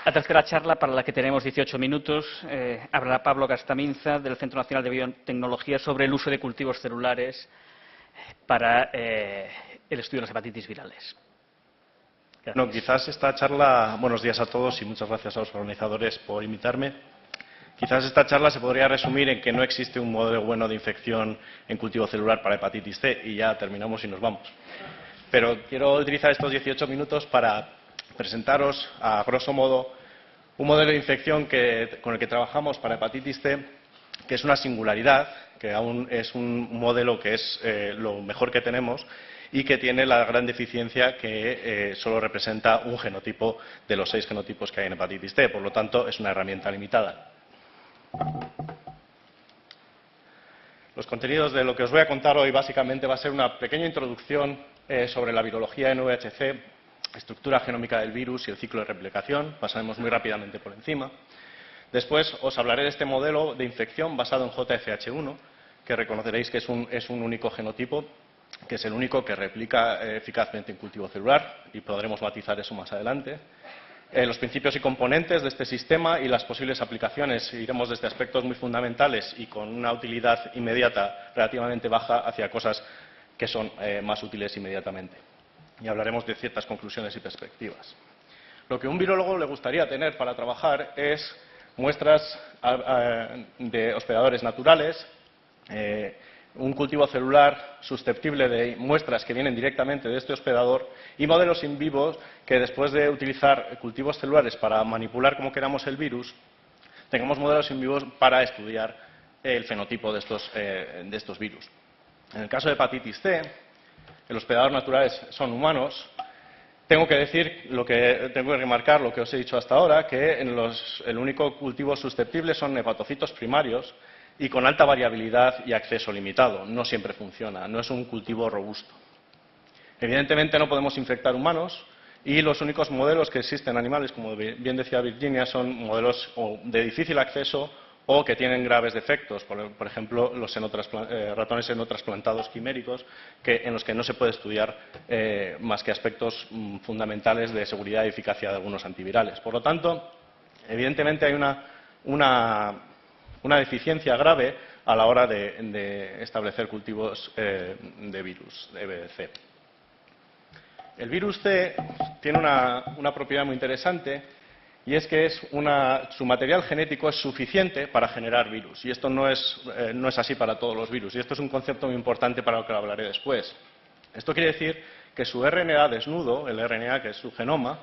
La tercera charla, para la que tenemos 18 minutos, hablará Pablo Castaminza, del Centro Nacional de Biotecnología, sobre el uso de cultivos celulares para el estudio de las hepatitis virales. Gracias. No, quizás esta charla, buenos días a todos y muchas gracias a los organizadores por invitarme. Quizás esta charla se podría resumir en que no existe un modelo bueno de infección en cultivo celular para hepatitis C y ya terminamos y nos vamos. Pero quiero utilizar estos 18 minutos para presentaros, a grosso modo, un modelo de infección con el que trabajamos para hepatitis C, que es una singularidad, que aún es un modelo que es lo mejor que tenemos y que tiene la gran deficiencia que solo representa un genotipo de los 6 genotipos que hay en hepatitis C. Por lo tanto, es una herramienta limitada. Los contenidos de lo que os voy a contar hoy básicamente va a ser una pequeña introducción sobre la virología en VHC, estructura genómica del virus y el ciclo de replicación. Pasaremos muy rápidamente por encima. Después os hablaré de este modelo de infección basado en JFH1, que reconoceréis que es un único genotipo, que es el único que replica eficazmente en cultivo celular, y podremos matizar eso más adelante. Los principios y componentes de este sistema y las posibles aplicaciones. Iremos desde aspectos muy fundamentales y con una utilidad inmediata relativamente baja hacia cosas que son más útiles inmediatamente. Y hablaremos de ciertas conclusiones y perspectivas. Lo que a un virólogo le gustaría tener para trabajar es muestras de hospedadores naturales, un cultivo celular susceptible de muestras que vienen directamente de este hospedador y modelos in vivo que, después de utilizar cultivos celulares para manipular como queramos el virus, tengamos modelos in vivo para estudiar el fenotipo de estos virus. En el caso de hepatitis C, el hospedador naturales son humanos. Tengo que remarcar lo que os he dicho hasta ahora, que el único cultivo susceptible son hepatocitos primarios y con alta variabilidad y acceso limitado. No siempre funciona, no es un cultivo robusto. Evidentemente no podemos infectar humanos y los únicos modelos que existen en animales, como bien decía Virginia, son modelos de difícil acceso o que tienen graves defectos, por ejemplo, los ratones xenotrasplantados quiméricos, en los que no se puede estudiar más que aspectos fundamentales de seguridad y eficacia de algunos antivirales. Por lo tanto, evidentemente hay una deficiencia grave a la hora de establecer cultivos de virus, de VC. El virus C tiene una propiedad muy interesante, y es que su material genético es suficiente para generar virus. Y esto no es así para todos los virus. Y esto es un concepto muy importante para lo que hablaré después. Esto quiere decir que su RNA desnudo, el RNA que es su genoma,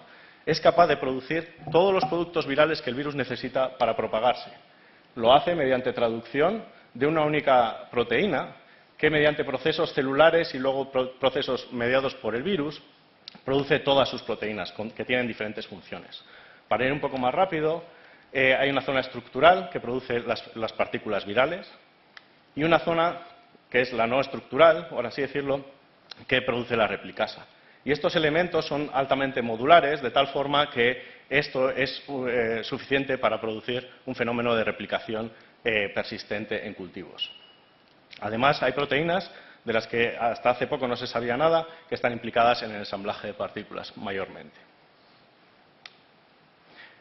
es capaz de producir todos los productos virales que el virus necesita para propagarse. Lo hace mediante traducción de una única proteína que, mediante procesos celulares y luego procesos mediados por el virus, produce todas sus proteínas que tienen diferentes funciones. Para ir un poco más rápido, hay una zona estructural que produce las partículas virales y una zona que es la no estructural, por así decirlo, que produce la replicasa. Y estos elementos son altamente modulares, de tal forma que esto es suficiente para producir un fenómeno de replicación persistente en cultivos. Además, hay proteínas de las que hasta hace poco no se sabía nada, que están implicadas en el ensamblaje de partículas mayormente.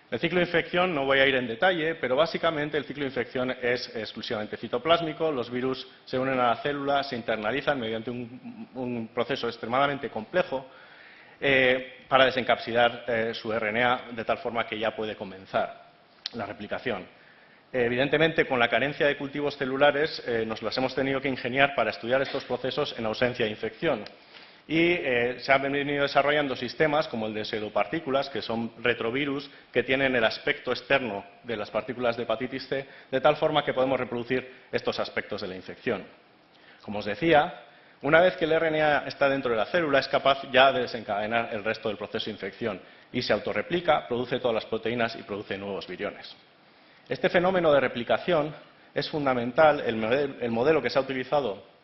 El ciclo de infección no voy a ir en detalle, pero básicamente el ciclo de infección es exclusivamente citoplásmico. Los virus se unen a la célula, se internalizan mediante un proceso extremadamente complejo para desencapsidar su RNA, de tal forma que ya puede comenzar la replicación. Evidentemente, con la carencia de cultivos celulares, nos las hemos tenido que ingeniar para estudiar estos procesos en ausencia de infección. Y se han venido desarrollando sistemas como el de pseudopartículas, que son retrovirus, que tienen el aspecto externo de las partículas de hepatitis C, de tal forma que podemos reproducir estos aspectos de la infección. Como os decía, una vez que el RNA está dentro de la célula, es capaz ya de desencadenar el resto del proceso de infección y se autorreplica, produce todas las proteínas y produce nuevos viriones. Este fenómeno de replicación es fundamental. El modelo que se ha utilizado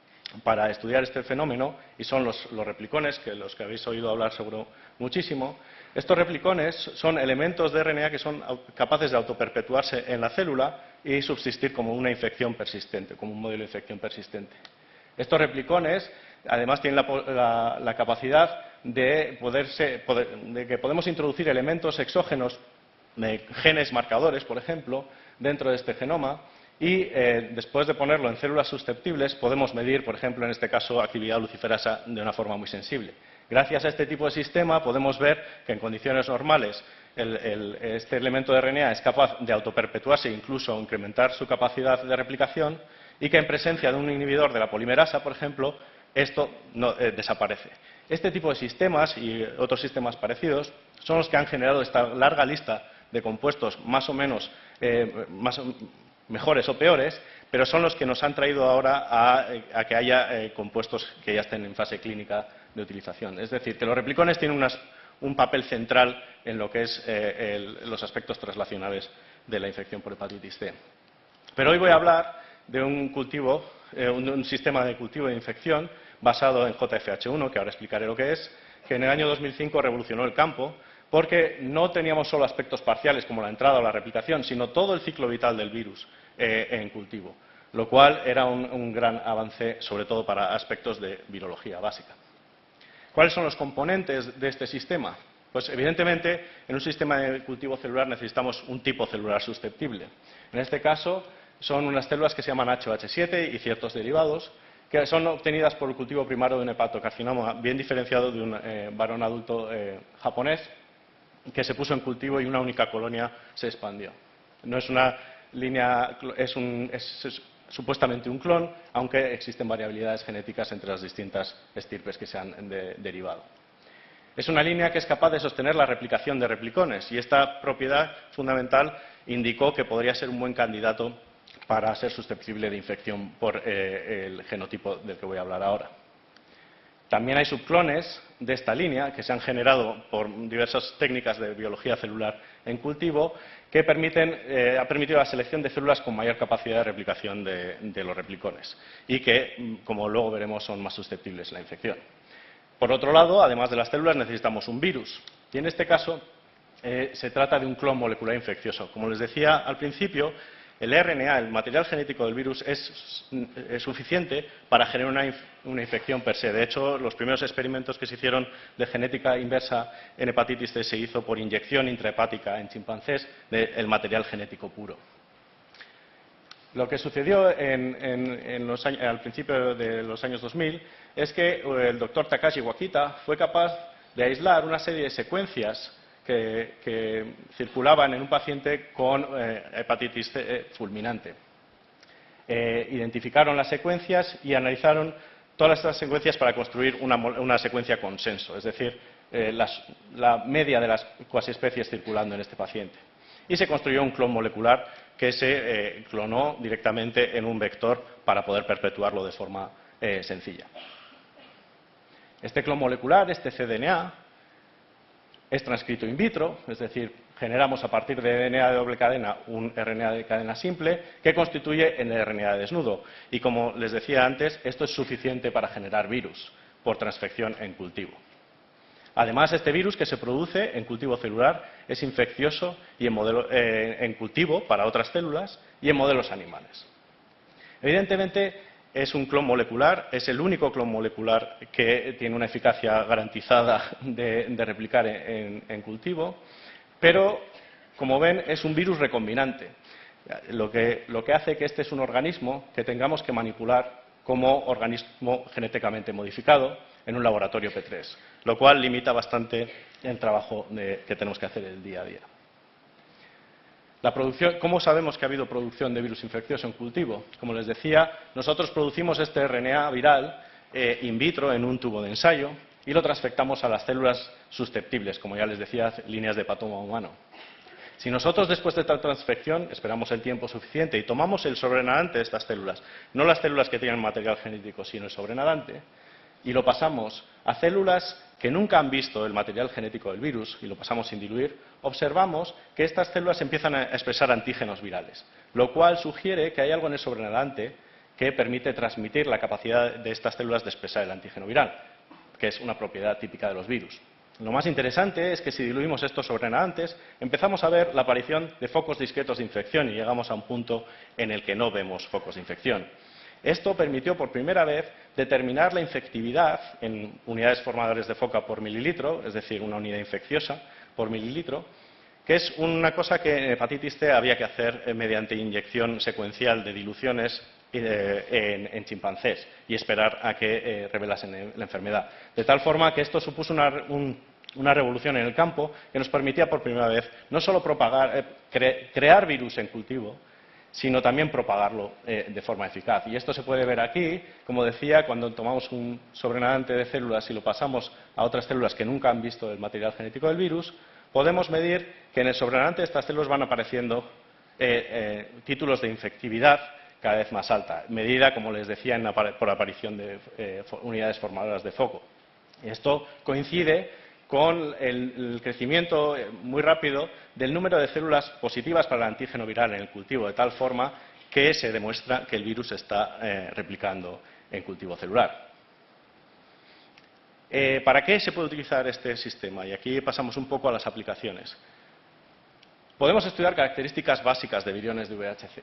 para estudiar este fenómeno, y son los replicones, los que habéis oído hablar seguro muchísimo. Estos replicones son elementos de RNA que son capaces de autoperpetuarse en la célula y subsistir como una infección persistente, como un modelo de infección persistente. Estos replicones además tienen la capacidad de que podemos introducir elementos exógenos genes marcadores, por ejemplo, dentro de este genoma y después de ponerlo en células susceptibles podemos medir, por ejemplo, en este caso, actividad luciferasa de una forma muy sensible. Gracias a este tipo de sistema podemos ver que en condiciones normales este elemento de RNA es capaz de autoperpetuarse e incluso incrementar su capacidad de replicación y que en presencia de un inhibidor de la polimerasa, por ejemplo, esto desaparece. Este tipo de sistemas y otros sistemas parecidos son los que han generado esta larga lista de compuestos más o menos mejores o peores, pero son los que nos han traído ahora a que haya compuestos que ya estén en fase clínica de utilización. Es decir, que los replicones tienen un papel central en lo que es los aspectos translacionales de la infección por hepatitis C. Pero hoy voy a hablar de un sistema de cultivo de infección basado en JFH1, que ahora explicaré lo que es, que en el año 2005 revolucionó el campo, porque no teníamos solo aspectos parciales como la entrada o la replicación, sino todo el ciclo vital del virus en cultivo, lo cual era un gran avance, sobre todo para aspectos de virología básica. ¿Cuáles son los componentes de este sistema? Pues evidentemente en un sistema de cultivo celular necesitamos un tipo celular susceptible. En este caso son unas células que se llaman HOH7 y ciertos derivados, que son obtenidas por el cultivo primario de un hepatocarcinoma bien diferenciado de un varón adulto japonés que se puso en cultivo y una única colonia se expandió. No es una línea, es supuestamente un clon, aunque existen variabilidades genéticas entre las distintas estirpes que se han derivado. Es una línea que es capaz de sostener la replicación de replicones y esta propiedad fundamental indicó que podría ser un buen candidato para ser susceptible de infección por el genotipo del que voy a hablar ahora. También hay subclones de esta línea que se han generado por diversas técnicas de biología celular en cultivo que ha permitido la selección de células con mayor capacidad de replicación de los replicones y que, como luego veremos, son más susceptibles a la infección. Por otro lado, además de las células, necesitamos un virus y en este caso se trata de un clon molecular infeccioso. Como les decía al principio, el RNA, el material genético del virus, es suficiente para generar una infección per se. De hecho, los primeros experimentos que se hicieron de genética inversa en hepatitis C se hizo por inyección intrahepática en chimpancés del material genético puro. Lo que sucedió al principio de los años 2000 es que el doctor Takashi Wakita fue capaz de aislar una serie de secuencias que circulaban en un paciente con hepatitis C fulminante. Identificaron las secuencias y analizaron todas estas secuencias para construir una secuencia consenso, es decir, la media de las cuasiespecies circulando en este paciente. Y se construyó un clon molecular que se clonó directamente en un vector para poder perpetuarlo de forma sencilla. Este clon molecular, este cDNA, es transcrito in vitro, es decir, generamos a partir de DNA de doble cadena un RNA de cadena simple que constituye el RNA de desnudo. Y como les decía antes, esto es suficiente para generar virus por transfección en cultivo. Además, este virus que se produce en cultivo celular es infeccioso y en cultivo para otras células y en modelos animales. Evidentemente, es un clon molecular, es el único clon molecular que tiene una eficacia garantizada de replicar en cultivo, pero, como ven, es un virus recombinante, lo que hace que este es un organismo que tengamos que manipular como organismo genéticamente modificado en un laboratorio P3, lo cual limita bastante el trabajo que tenemos que hacer el día a día. La producción, ¿cómo sabemos que ha habido producción de virus infeccioso en cultivo? Como les decía, nosotros producimos este RNA viral in vitro en un tubo de ensayo y lo transfectamos a las células susceptibles, como ya les decía, líneas de hepatoma humano. Si nosotros después de esta transfección esperamos el tiempo suficiente y tomamos el sobrenadante de estas células, no las células que tienen material genético, sino el sobrenadante, y lo pasamos a células que nunca han visto el material genético del virus y lo pasamos sin diluir, observamos que estas células empiezan a expresar antígenos virales, lo cual sugiere que hay algo en el sobrenadante que permite transmitir la capacidad de estas células de expresar el antígeno viral, que es una propiedad típica de los virus. Lo más interesante es que si diluimos estos sobrenadantes, empezamos a ver la aparición de focos discretos de infección y llegamos a un punto en el que no vemos focos de infección. Esto permitió por primera vez determinar la infectividad en unidades formadores de foca por mililitro, es decir, una unidad infecciosa por mililitro, que es una cosa que en hepatitis C había que hacer mediante inyección secuencial de diluciones en chimpancés y esperar a que revelasen la enfermedad. De tal forma que esto supuso una revolución en el campo que nos permitía por primera vez no solo crear virus en cultivo, sino también propagarlo de forma eficaz. Y esto se puede ver aquí, como decía, cuando tomamos un sobrenadante de células y lo pasamos a otras células que nunca han visto el material genético del virus, podemos medir que en el sobrenadante de estas células van apareciendo títulos de infectividad cada vez más alta, medida, como les decía, por aparición de unidades formadoras de foco. Esto coincide con el crecimiento muy rápido del número de células positivas para el antígeno viral en el cultivo, de tal forma que se demuestra que el virus está replicando en cultivo celular. ¿Para qué se puede utilizar este sistema? Y aquí pasamos un poco a las aplicaciones. Podemos estudiar características básicas de viriones de VHC.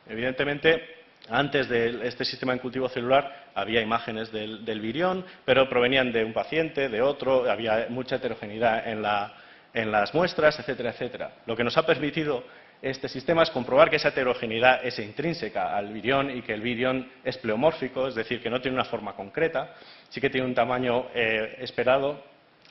Evidentemente, antes de este sistema en cultivo celular había imágenes del virión, pero provenían de un paciente, de otro, había mucha heterogeneidad en las muestras, etcétera, etcétera. Lo que nos ha permitido este sistema es comprobar que esa heterogeneidad es intrínseca al virión y que el virión es pleomórfico, es decir, que no tiene una forma concreta, sí que tiene un tamaño esperado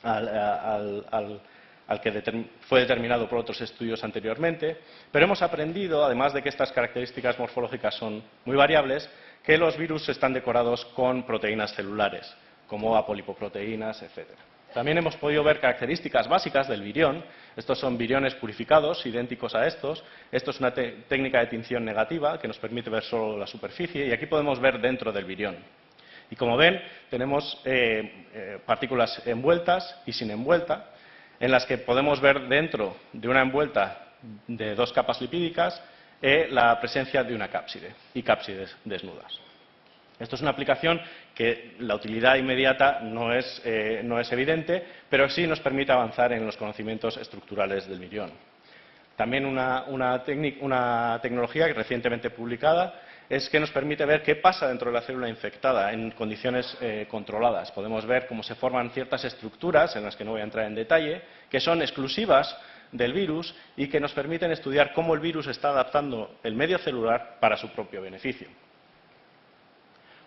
al que fue determinado por otros estudios anteriormente, pero hemos aprendido, además de que estas características morfológicas son muy variables, que los virus están decorados con proteínas celulares, como apolipoproteínas, etc. También hemos podido ver características básicas del virión. Estos son viriones purificados, idénticos a estos. Esto es una técnica de tinción negativa que nos permite ver solo la superficie, y aquí podemos ver dentro del virión. Y como ven, tenemos partículas envueltas y sin envuelta, en las que podemos ver dentro de una envuelta de 2 capas lipídicas la presencia de una cápside y cápsides desnudas. Esto es una aplicación que la utilidad inmediata no es evidente, pero sí nos permite avanzar en los conocimientos estructurales del virión. También una tecnología recientemente publicada es que nos permite ver qué pasa dentro de la célula infectada en condiciones controladas. Podemos ver cómo se forman ciertas estructuras, en las que no voy a entrar en detalle, que son exclusivas del virus y que nos permiten estudiar cómo el virus está adaptando el medio celular para su propio beneficio.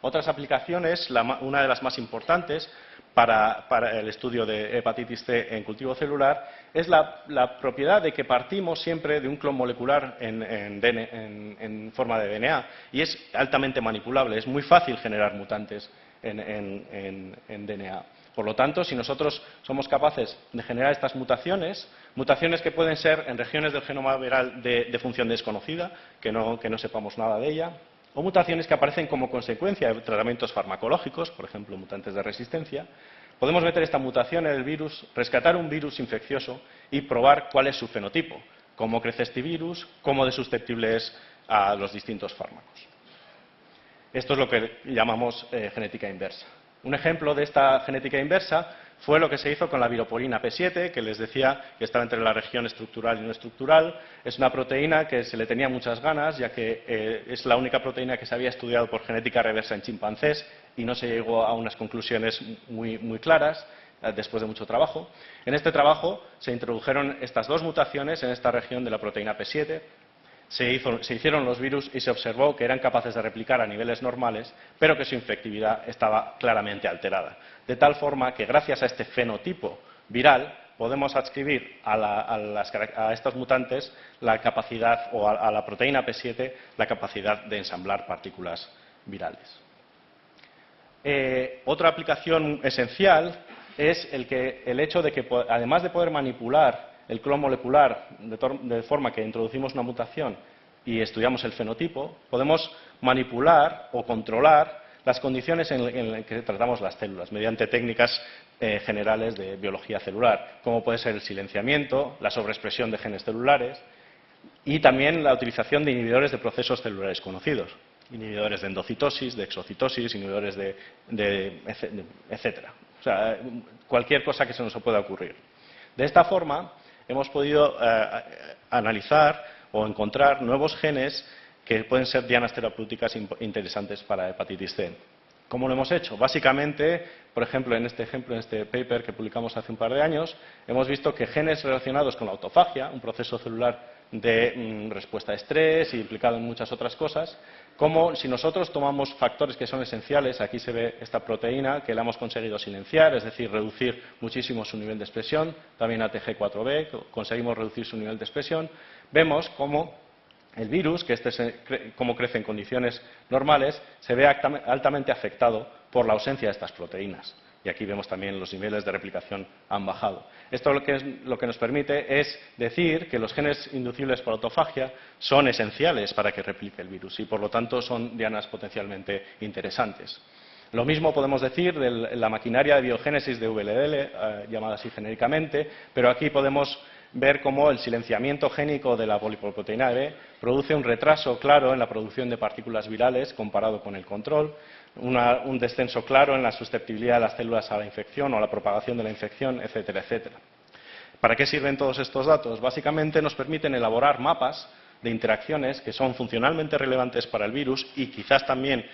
Otras aplicaciones, una de las más importantes para el estudio de hepatitis C en cultivo celular, es la propiedad de que partimos siempre de un clon molecular en forma de DNA, y es altamente manipulable, es muy fácil generar mutantes en DNA. Por lo tanto, si nosotros somos capaces de generar estas mutaciones que pueden ser en regiones del genoma viral de función desconocida, que no sepamos nada de ella, o mutaciones que aparecen como consecuencia de tratamientos farmacológicos, por ejemplo, mutantes de resistencia, podemos meter esta mutación en el virus, rescatar un virus infeccioso y probar cuál es su fenotipo, cómo crece este virus, cómo de susceptible es a los distintos fármacos. Esto es lo que llamamos genética inversa. Un ejemplo de esta genética inversa fue lo que se hizo con la viroporina P7, que les decía que estaba entre la región estructural y no estructural. Es una proteína que se le tenía muchas ganas, ya que es la única proteína que se había estudiado por genética reversa en chimpancés y no se llegó a unas conclusiones muy claras después de mucho trabajo. En este trabajo se introdujeron estas 2 mutaciones en esta región de la proteína P7. Se hicieron los virus y se observó que eran capaces de replicar a niveles normales, pero que su infectividad estaba claramente alterada. De tal forma que gracias a este fenotipo viral podemos adscribir a estos mutantes la capacidad, o a la proteína P7, la capacidad de ensamblar partículas virales. Otra aplicación esencial es el hecho de que, además de poder manipular el clon molecular de forma que introducimos una mutación y estudiamos el fenotipo, podemos manipular o controlar las condiciones en las que tratamos las células mediante técnicas generales de biología celular, como puede ser el silenciamiento, la sobreexpresión de genes celulares y también la utilización de inhibidores de procesos celulares conocidos, inhibidores de endocitosis, de exocitosis, inhibidores etcétera. O sea, cualquier cosa que se nos pueda ocurrir. De esta forma, hemos podido analizar o encontrar nuevos genes que pueden ser dianas terapéuticas interesantes para hepatitis C. ¿Cómo lo hemos hecho? Básicamente, por ejemplo, en este paper que publicamos hace un par de años, hemos visto que genes relacionados con la autofagia, un proceso celular de respuesta a estrés y implicado en muchas otras cosas, como si nosotros tomamos factores que son esenciales, aquí se ve esta proteína que la hemos conseguido silenciar, es decir, reducir muchísimo su nivel de expresión, también ATG4B, conseguimos reducir su nivel de expresión, vemos cómo el virus, que como crece en condiciones normales, se ve altamente afectado por la ausencia de estas proteínas. Y aquí vemos también los niveles de replicación han bajado. Esto lo que nos permite es decir que los genes inducibles por autofagia son esenciales para que replique el virus y, por lo tanto, son dianas potencialmente interesantes. Lo mismo podemos decir de la maquinaria de biogénesis de VLL, llamada así genéricamente, pero aquí podemos ver cómo el silenciamiento génico de la poliproteína B produce un retraso claro en la producción de partículas virales comparado con el control, un descenso claro en la susceptibilidad de las células a la infección o a la propagación de la infección, etcétera, etcétera. ¿Para qué sirven todos estos datos? Básicamente nos permiten elaborar mapas de interacciones que son funcionalmente relevantes para el virus y quizás también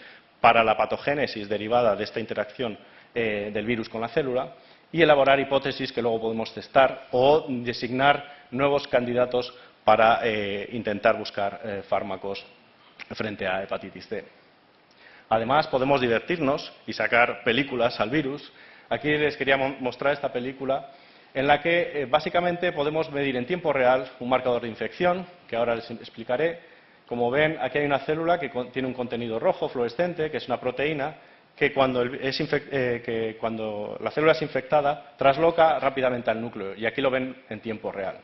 para la patogénesis derivada de esta interacción del virus con la célula, y elaborar hipótesis que luego podemos testar o designar nuevos candidatos para intentar buscar fármacos frente a hepatitis C. Además, podemos divertirnos y sacar películas al virus. Aquí les quería mostrar esta película en la que básicamente podemos medir en tiempo real un marcador de infección, que ahora les explicaré. Como ven, aquí hay una célula que tiene un contenido rojo fluorescente, que es una proteína, que cuando la célula es infectada trasloca rápidamente al núcleo, y aquí lo ven en tiempo real.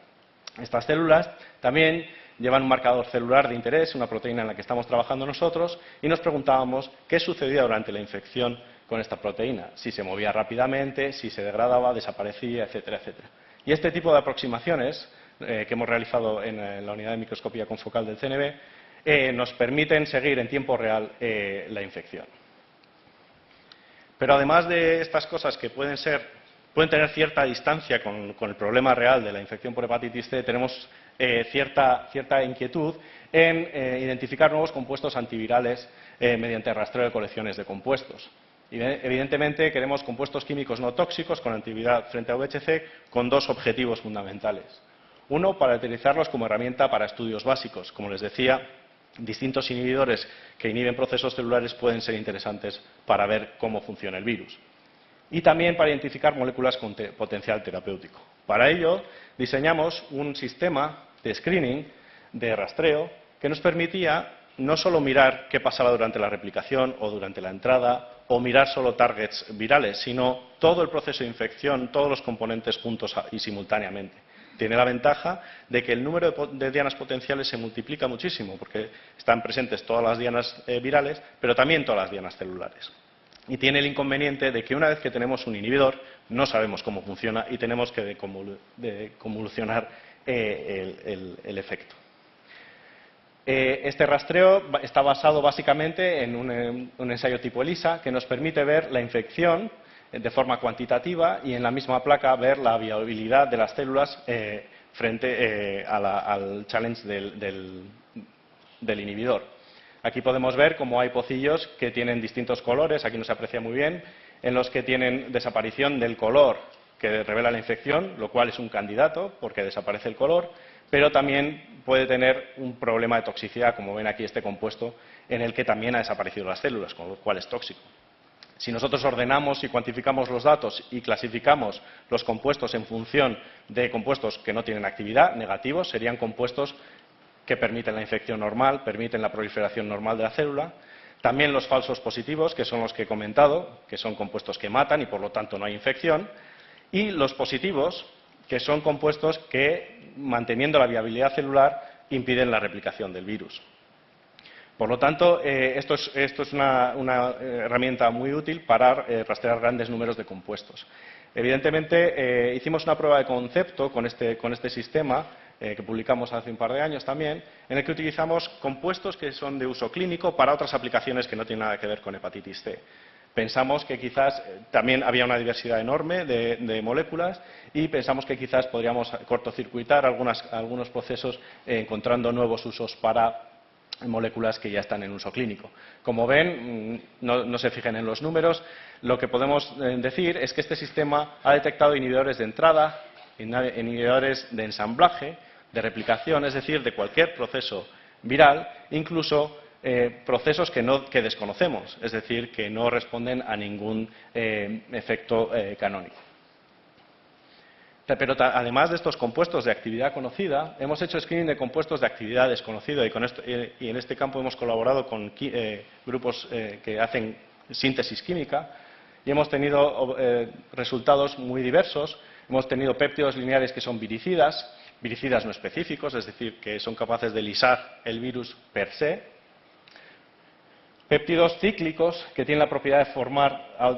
Estas células también llevan un marcador celular de interés, una proteína en la que estamos trabajando nosotros, y nos preguntábamos qué sucedía durante la infección con esta proteína, si se movía rápidamente, si se degradaba, desaparecía, etcétera, etcétera. Y este tipo de aproximaciones que hemos realizado en la unidad de microscopía confocal del CNV nos permiten seguir en tiempo real la infección. Pero además de estas cosas que pueden tener cierta distancia con el problema real de la infección por hepatitis C, tenemos cierta inquietud en identificar nuevos compuestos antivirales mediante rastreo de colecciones de compuestos. Evidentemente queremos compuestos químicos no tóxicos con actividad frente a VHC con dos objetivos fundamentales. Uno, para utilizarlos como herramienta para estudios básicos. Como les decía, distintos inhibidores que inhiben procesos celulares pueden ser interesantes para ver cómo funciona el virus. Y también para identificar moléculas con potencial terapéutico. Para ello, diseñamos un sistema de screening, de rastreo, que nos permitía no solo mirar qué pasaba durante la replicación o durante la entrada, o mirar solo targets virales, sino todo el proceso de infección, todos los componentes juntos y simultáneamente. Tiene la ventaja de que el número de dianas potenciales se multiplica muchísimo, porque están presentes todas las dianas virales, pero también todas las dianas celulares. Y tiene el inconveniente de que una vez que tenemos un inhibidor, no sabemos cómo funciona y tenemos que deconvolucionar el efecto. Este rastreo está basado básicamente en un ensayo tipo ELISA que nos permite ver la infección de forma cuantitativa y en la misma placa ver la viabilidad de las células frente al challenge del inhibidor. Aquí podemos ver cómo hay pocillos que tienen distintos colores, aquí no se aprecia muy bien, en los que tienen desaparición del color que revela la infección, lo cual es un candidato porque desaparece el color, pero también puede tener un problema de toxicidad, como ven aquí este compuesto, en el que también ha desaparecido las células, con lo cual es tóxico. Si nosotros ordenamos y cuantificamos los datos y clasificamos los compuestos en función de compuestos que no tienen actividad, negativos, serían compuestos que permiten la infección normal, permiten la proliferación normal de la célula. También los falsos positivos, que son los que he comentado, que son compuestos que matan y por lo tanto no hay infección. Y los positivos, que son compuestos que, manteniendo la viabilidad celular, impiden la replicación del virus. Por lo tanto, esto es una herramienta muy útil para rastrear grandes números de compuestos. Evidentemente, hicimos una prueba de concepto con este sistema, que publicamos hace un par de años también, en el que utilizamos compuestos que son de uso clínico para otras aplicaciones que no tienen nada que ver con hepatitis C. Pensamos que quizás también había una diversidad enorme de moléculas y pensamos que quizás podríamos cortocircuitar algunos procesos encontrando nuevos usos para moléculas que ya están en uso clínico. Como ven, no se fijen en los números, lo que podemos decir es que este sistema ha detectado inhibidores de entrada, inhibidores de ensamblaje, de replicación, es decir, de cualquier proceso viral, incluso procesos que desconocemos, es decir, que no responden a ningún efecto canónico. Pero además de estos compuestos de actividad conocida, hemos hecho screening de compuestos de actividad desconocida y en este campo hemos colaborado con grupos que hacen síntesis química y hemos tenido resultados muy diversos. Hemos tenido péptidos lineares que son viricidas no específicos, es decir, que son capaces de lisar el virus per se. Péptidos cíclicos que tienen la propiedad de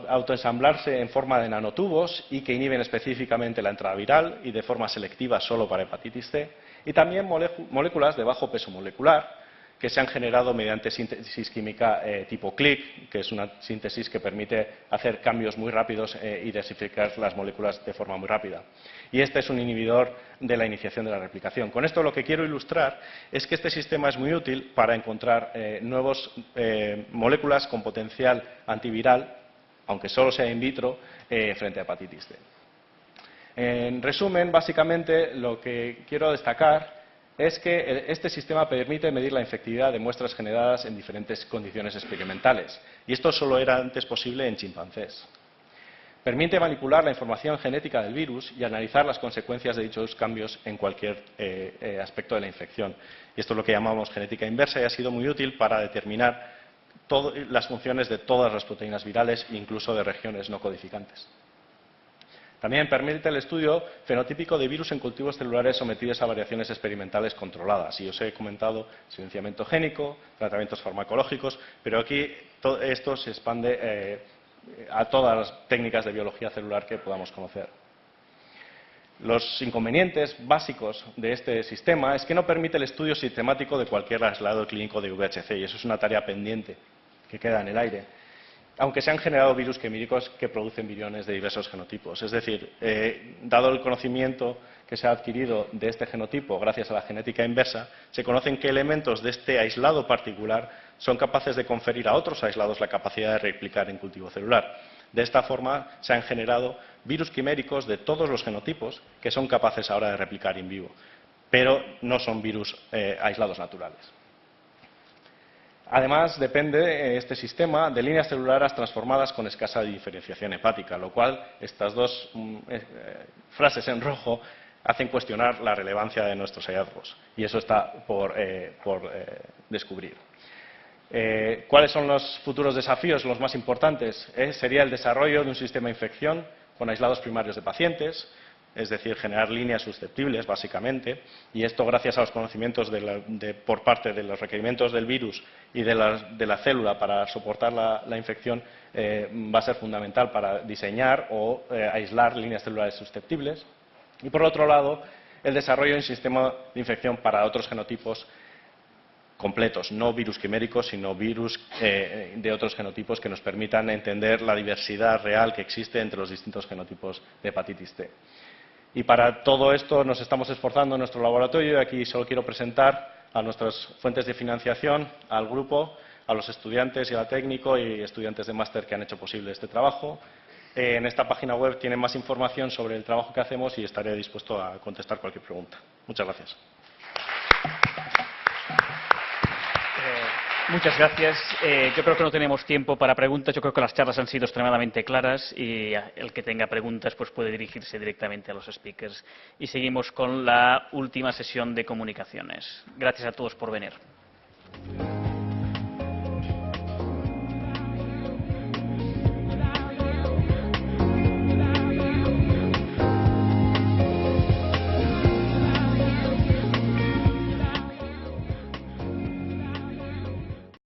autoensamblarse en forma de nanotubos y que inhiben específicamente la entrada viral y de forma selectiva solo para hepatitis C. Y también moléculas de bajo peso molecular que se han generado mediante síntesis química tipo click, que es una síntesis que permite hacer cambios muy rápidos y desificar las moléculas de forma muy rápida. Y este es un inhibidor de la iniciación de la replicación. Con esto lo que quiero ilustrar es que este sistema es muy útil para encontrar nuevas moléculas con potencial antiviral, aunque solo sea in vitro, frente a hepatitis C. En resumen, básicamente lo que quiero destacar es que este sistema permite medir la infectividad de muestras generadas en diferentes condiciones experimentales. Y esto solo era antes posible en chimpancés. Permite manipular la información genética del virus y analizar las consecuencias de dichos cambios en cualquier aspecto de la infección. Y esto es lo que llamamos genética inversa y ha sido muy útil para determinar las funciones de todas las proteínas virales, incluso de regiones no codificantes. También permite el estudio fenotípico de virus en cultivos celulares sometidos a variaciones experimentales controladas. Y os he comentado silenciamiento génico, tratamientos farmacológicos, pero aquí esto se expande a todas las técnicas de biología celular que podamos conocer. Los inconvenientes básicos de este sistema es que no permite el estudio sistemático de cualquier aislado clínico de VHC, y eso es una tarea pendiente que queda en el aire. Aunque se han generado virus quiméricos que producen viriones de diversos genotipos. Es decir, dado el conocimiento que se ha adquirido de este genotipo gracias a la genética inversa, se conocen qué elementos de este aislado particular son capaces de conferir a otros aislados la capacidad de replicar en cultivo celular. De esta forma se han generado virus quiméricos de todos los genotipos que son capaces ahora de replicar in vivo, pero no son virus aislados naturales. Además, depende este sistema de líneas celulares transformadas con escasa diferenciación hepática, lo cual estas dos frases en rojo hacen cuestionar la relevancia de nuestros hallazgos, y eso está por descubrir. ¿Cuáles son los futuros desafíos, los más importantes? Sería el desarrollo de un sistema de infección con aislados primarios de pacientes, es decir, generar líneas susceptibles, básicamente, y esto gracias a los conocimientos por parte de los requerimientos del virus y de la célula para soportar la infección, va a ser fundamental para diseñar o aislar líneas celulares susceptibles. Y por otro lado, el desarrollo de un sistema de infección para otros genotipos completos, no virus quiméricos, sino virus de otros genotipos que nos permitan entender la diversidad real que existe entre los distintos genotipos de hepatitis C. Y para todo esto nos estamos esforzando en nuestro laboratorio, y aquí solo quiero presentar a nuestras fuentes de financiación, al grupo, a los estudiantes y al técnico y estudiantes de máster que han hecho posible este trabajo. En esta página web tienen más información sobre el trabajo que hacemos y estaré dispuesto a contestar cualquier pregunta. Muchas gracias. Muchas gracias. Yo creo que no tenemos tiempo para preguntas. Yo creo que las charlas han sido extremadamente claras y el que tenga preguntas pues puede dirigirse directamente a los speakers. Y seguimos con la última sesión de comunicaciones. Gracias a todos por venir.